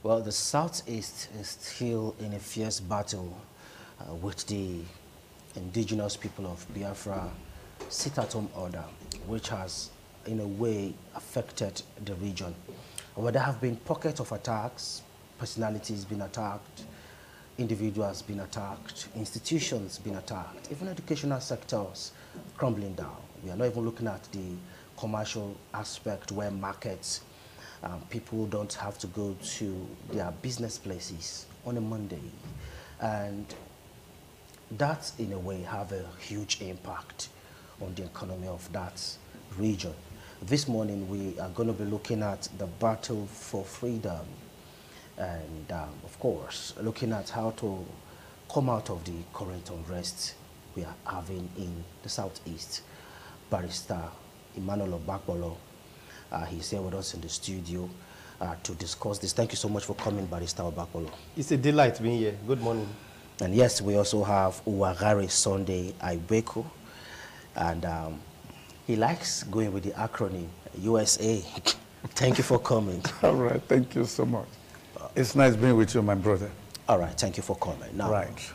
Well, the Southeast is still in a fierce battle with the indigenous people of Biafra sit-at-home order, which has, in a way, affected the region. Where there have been pockets of attacks, personalities been attacked, individuals been attacked, institutions been attacked, even educational sectors crumbling down. We are not even looking at the commercial aspect where markets, people don't have to go to their business places on a Monday. And that, in a way, have a huge impact on the economy of that region. This morning, we are going to be looking at the battle for freedom and, of course, looking at how to come out of the current unrest we are having in the Southeast. Barrister Emmanuel Obagbolo, he's here with us in the studio to discuss this. Thank you so much for coming, Barrister Obagbolo. It's a delight being here. Good morning. And yes, we also have Uwagari Sunday Ibeku, and he likes going with the acronym USA. Thank you for coming. All right, thank you so much. It's nice being with you, my brother. All right, thank you for coming. Now, right.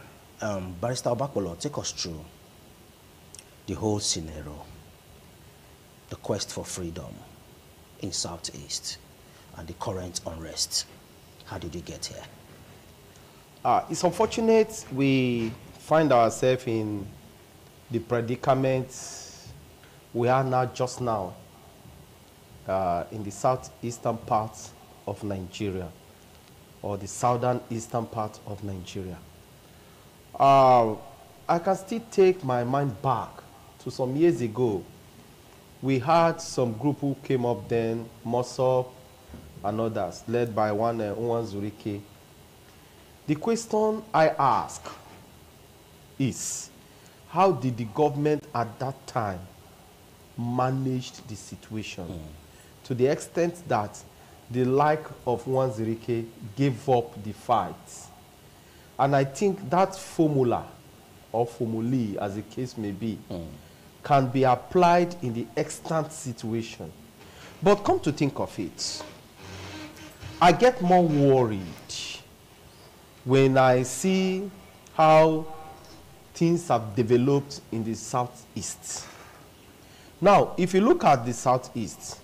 Barrister Obagbolo, take us through the whole scenario, the quest for freedom in Southeast and the current unrest. How did you get here? It's unfortunate we find ourselves in the predicament we are now, just now, in the southeastern part of Nigeria, or the southern eastern part of Nigeria. I can still take my mind back to some years ago. We had some group who came up then, Mossop and others, led by one Unwan Zurike. The question I ask is, how did the government at that time manage the situation to the extent that the like of Unwan Zurike gave up the fight? And I think that formula, or formulae as the case may be, can be applied in the extant situation. But come to think of it, I get more worried when I see how things have developed in the Southeast. Now, if you look at the Southeast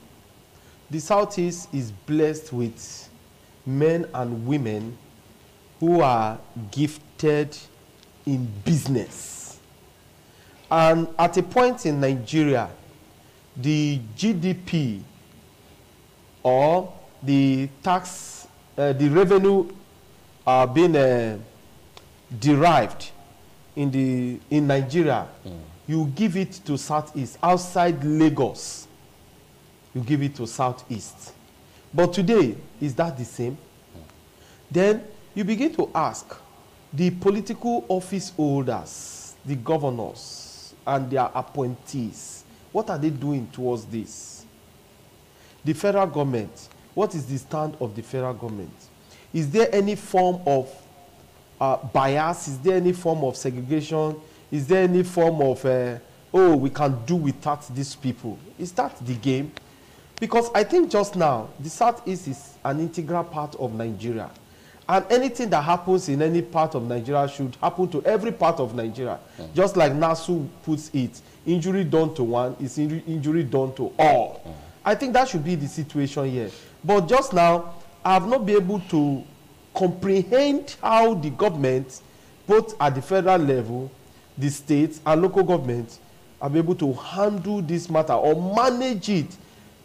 is blessed with men and women who are gifted in business. And at a point in Nigeria, the GDP or the tax, the revenue being derived in Nigeria, you give it to Southeast. Outside Lagos, you give it to Southeast. But today, is that the same? Then you begin to ask the political office holders, the governors, and their appointees, what are they doing towards this? The federal government, what is the stand of the federal government? Is there any form of bias? Is there any form of segregation? Is there any form of, oh, we can do without these people? Is that the game? Because I think just now, the Southeast is an integral part of Nigeria. And anything that happens in any part of Nigeria should happen to every part of Nigeria. Just like Nasu puts it, injury done to one is injury done to all. I think that should be the situation here. But just now, I have not been able to comprehend how the government, both at the federal level, the states and local governments, are able to handle this matter or manage it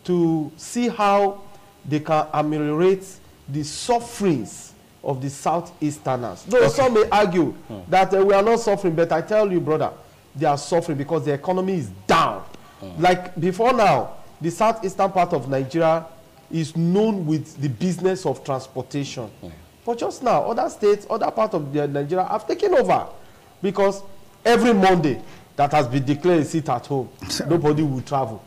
to see how they can ameliorate the sufferings of the Southeasterners. Though some may argue that we are not suffering, but I tell you, brother, they are suffering because the economy is down. Like before now, the southeastern part of Nigeria is known with the business of transportation. But just now, other states, other parts of Nigeria have taken over because every Monday that has been declared a sit at home, nobody will travel.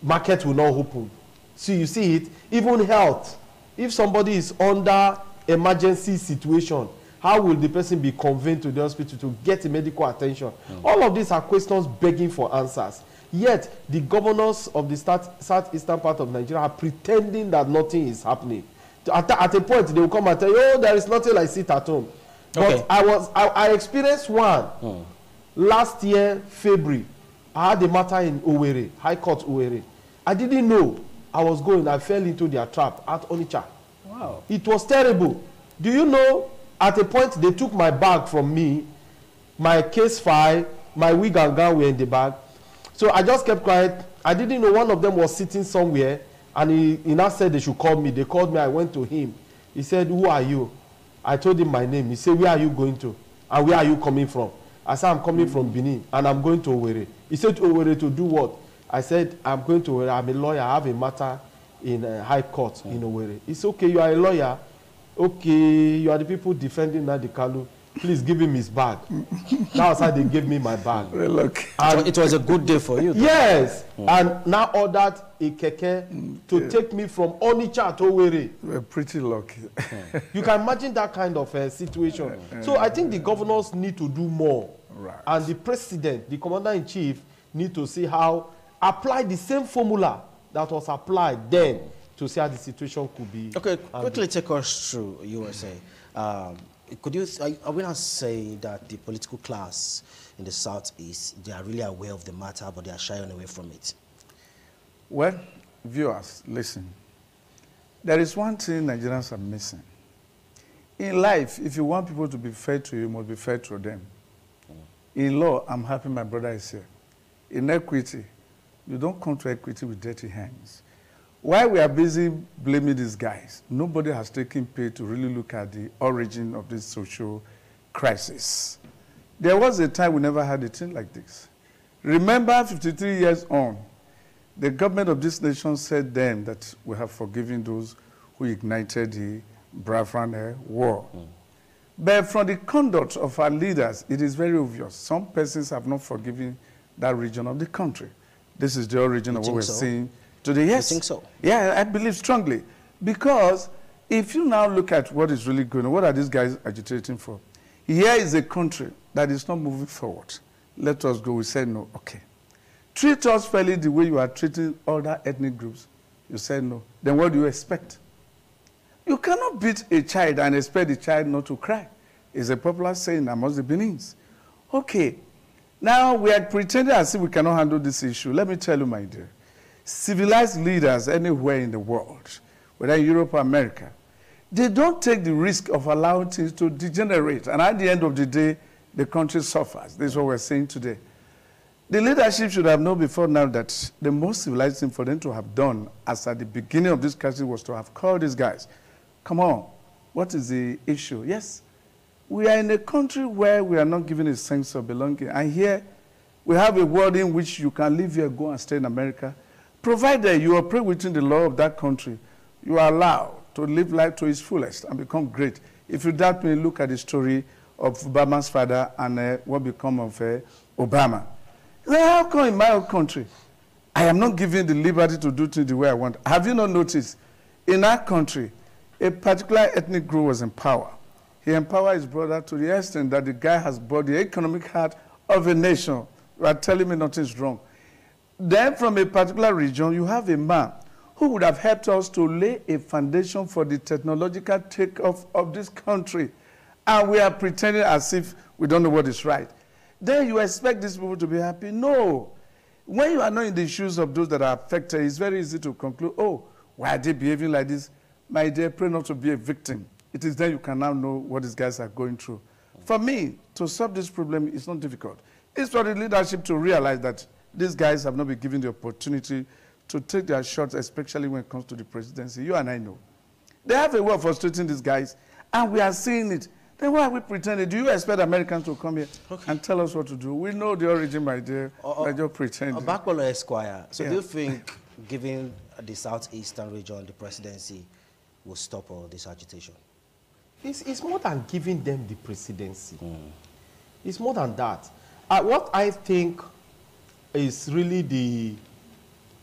Market will not open. So you see it, even health. If somebody is under emergency situation, how will the person be conveyed to the hospital to get medical attention? All of these are questions begging for answers. Yet, the governors of the southeastern part of Nigeria are pretending that nothing is happening. At a point, they will come and tell you, oh, there is nothing like sit at home. But I experienced one last year, February. I had a matter in Owerri, High Court Owerri. I didn't know I was going. I fell into their trap at Onitsha. Wow. It was terrible. Do you know, at a point, they took my bag from me, my case file, my wig and gown were in the bag. So I just kept quiet. I didn't know one of them was sitting somewhere, and he now said they should call me. They called me. I went to him. He said, who are you? I told him my name. He said, where are you going to? And where are you coming from? I said, I'm coming from Benin, and I'm going to Owerri. He said, to Owerri to do what? I said, I'm going to Owerri. I'm a lawyer. I have a matter in High Court in Owerri. It's okay, you are a lawyer. Okay, you are the people defending Nnamdi Kanu. Please give him his bag. That's how they gave me my bag. Well, look. So it was a good day for you, though. Yes. And now ordered a keke to take me from Onitsha to Owerri. We're pretty lucky. You can imagine that kind of situation. So I think the governors need to do more. Right. And the president, the commander-in-chief, need to see how, apply the same formula that was applied then to see how the situation could be. Okay, quickly take us through USA. Could you, are we not saying that the political class in the Southeast, they are really aware of the matter, but they are shying away from it? Well, viewers, listen. There is one thing Nigerians are missing. In life, if you want people to be fair to you, you must be fair to them. In law, I'm happy my brother is here. In equity, you don't come to equity with dirty hands. While we are busy blaming these guys, nobody has taken pay to really look at the origin of this social crisis. There was a time we never had a thing like this. Remember, 53 years on, the government of this nation said then that we have forgiven those who ignited the Biafran war. But from the conduct of our leaders, it is very obvious. Some persons have not forgiven that region of the country. This is the origin of what we're seeing today. Yes. You think so? Yeah, I believe strongly. Because if you now look at what is really going on, what are these guys agitating for? Here is a country that is not moving forward. Let us go. We say no. Okay. Treat us fairly the way you are treating other ethnic groups. You say no. Then what do you expect? You cannot beat a child and expect the child not to cry. It's a popular saying amongst the Benins. Okay. Now we are pretending as if we cannot handle this issue. Let me tell you, my dear. Civilized leaders anywhere in the world, whether in Europe or America, they don't take the risk of allowing things to degenerate. And at the end of the day, the country suffers. This is what we're saying today. The leadership should have known before now that the most civilized thing for them to have done, as at the beginning of this crisis, was to have called these guys. Come on, what is the issue? Yes, we are in a country where we are not given a sense of belonging. And here, we have a world in which you can live here, go and stay in America. Provided you operate within the law of that country, you are allowed to live life to its fullest and become great. If you doubt me, look at the story of Obama's father and what become of Obama. Then how come in my own country, I am not given the liberty to do things the way I want? Have you not noticed? In our country, a particular ethnic group was in power. He empowered his brother to the extent that the guy has brought the economic heart of a nation. You are telling me nothing's wrong. Then from a particular region, you have a man who would have helped us to lay a foundation for the technological takeoff of this country. And we are pretending as if we don't know what is right. Then you expect these people to be happy? No. When you are not in the shoes of those that are affected, it's very easy to conclude, oh, why are they behaving like this? My dear, pray not to be a victim. It is then you can now know what these guys are going through. For me, to solve this problem is not difficult. It's for the leadership to realize that these guys have not been given the opportunity to take their shots, especially when it comes to the presidency. You and I know. They have a way of frustrating these guys, and we are seeing it. Then why are we pretending? Do you expect Americans to come here and tell us what to do? We know the origin, my dear. We're just pretending. Bakwala Esquire, so do you think giving the southeastern region the presidency will stop all this agitation? It's more than giving them the presidency. It's more than that. What I think is really the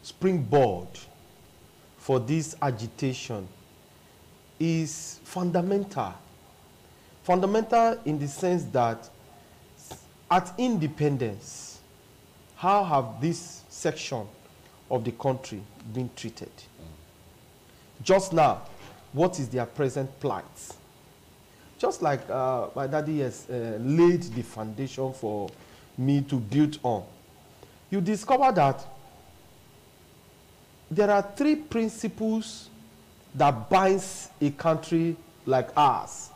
springboard for this agitation is fundamental. Fundamental in the sense that at independence, how have this section of the country been treated? Just now, what is their present plight. Just like my daddy has laid the foundation for me to build on. You discover that there are 3 principles that binds a country like ours.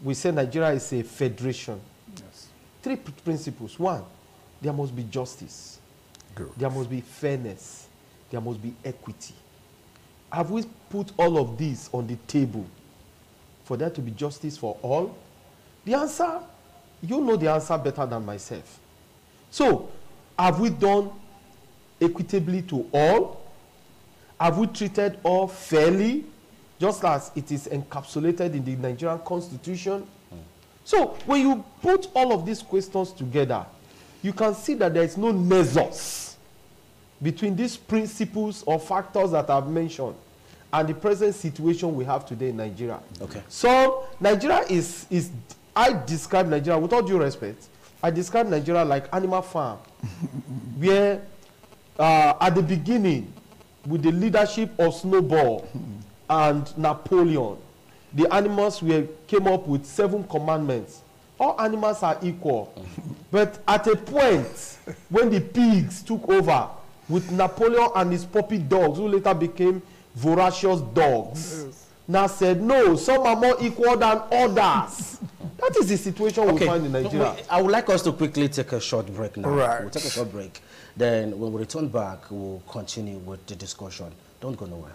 We say Nigeria is a federation. Yes. 3 principles. 1, there must be justice. Good. There must be fairness. There must be equity. Have we put all of these on the table for there to be justice for all? The answer, you know the answer better than myself. So, have we done equitably to all? Have we treated all fairly, just as it is encapsulated in the Nigerian Constitution? So, when you put all of these questions together, you can see that there is no nexus between these principles or factors that I've mentioned and the present situation we have today in Nigeria. Okay. So, Nigeria I describe Nigeria, with all due respect, I describe Nigeria like animal farm, where at the beginning, with the leadership of Snowball and Napoleon, the animals came up with 7 commandments. All animals are equal. But at a point, when the pigs took over with Napoleon and his puppy dogs, who later became voracious dogs, now said, no, some are more equal than others. That is the situation we find in Nigeria. I would like us to quickly take a short break now. Right. We'll take a short break. Then when we return back, we'll continue with the discussion. Don't go nowhere.